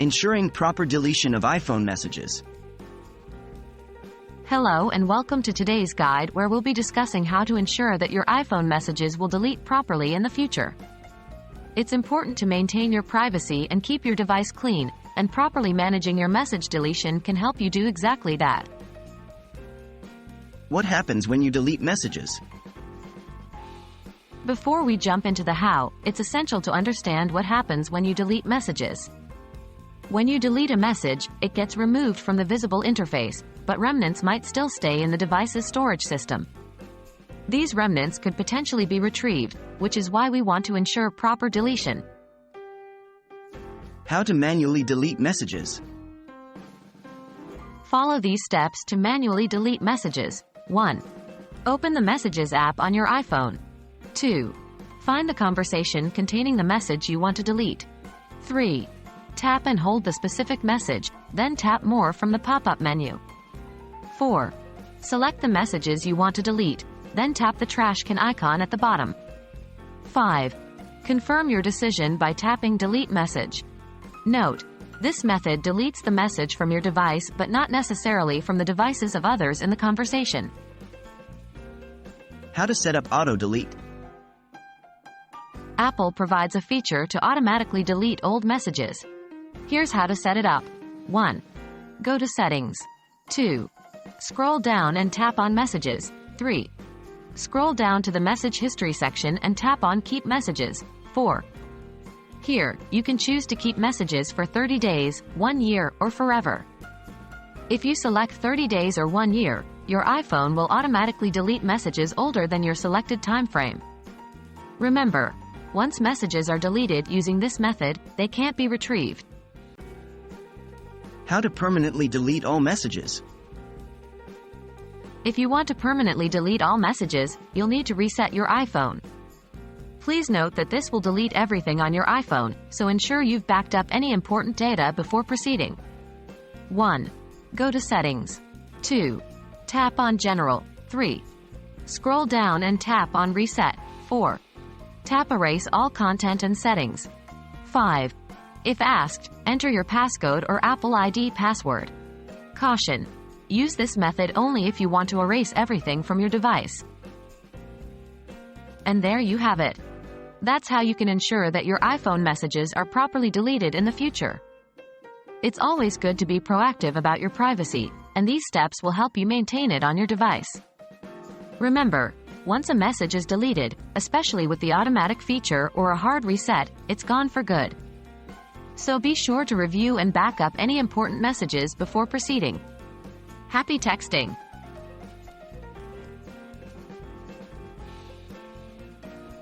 Ensuring proper deletion of iPhone messages. Hello and welcome to today's guide where we'll be discussing how to ensure that your iPhone messages will delete properly in the future. It's important to maintain your privacy and keep your device clean, and properly managing your message deletion can help you do exactly that. What happens when you delete messages? Before we jump into the how, it's essential to understand what happens when you delete messages. When you delete a message, it gets removed from the visible interface, but remnants might still stay in the device's storage system. These remnants could potentially be retrieved, which is why we want to ensure proper deletion. How to manually delete messages. Follow these steps to manually delete messages. 1. Open the Messages app on your iPhone. 2. Find the conversation containing the message you want to delete. 3. Tap and hold the specific message, then tap More from the pop-up menu. 4. Select the messages you want to delete, then tap the trash can icon at the bottom. 5. Confirm your decision by tapping Delete Message. Note: this method deletes the message from your device but not necessarily from the devices of others in the conversation. How to set up auto-delete. Apple provides a feature to automatically delete old messages. Here's how to set it up. 1. Go to Settings. 2. Scroll down and tap on Messages. 3. Scroll down to the Message History section and tap on Keep Messages. 4. Here, you can choose to keep messages for 30 days, 1 year, or forever. If you select 30 days or 1 year, your iPhone will automatically delete messages older than your selected time frame. Remember, once messages are deleted using this method, they can't be retrieved. How to permanently delete all messages. If you want to permanently delete all messages, you'll need to reset your iPhone. Please note that this will delete everything on your iPhone, so ensure you've backed up any important data before proceeding. 1. Go to Settings. 2. Tap on General. 3. Scroll down and tap on Reset. 4. Tap Erase all content and settings. 5. If asked, enter your passcode or Apple ID password. Caution: use this method only if you want to erase everything from your device. And there you have it. That's how you can ensure that your iPhone messages are properly deleted in the future. It's always good to be proactive about your privacy, and these steps will help you maintain it on your device. Remember, once a message is deleted, especially with the automatic feature or a hard reset, it's gone for good. So be sure to review and back up any important messages before proceeding. Happy texting!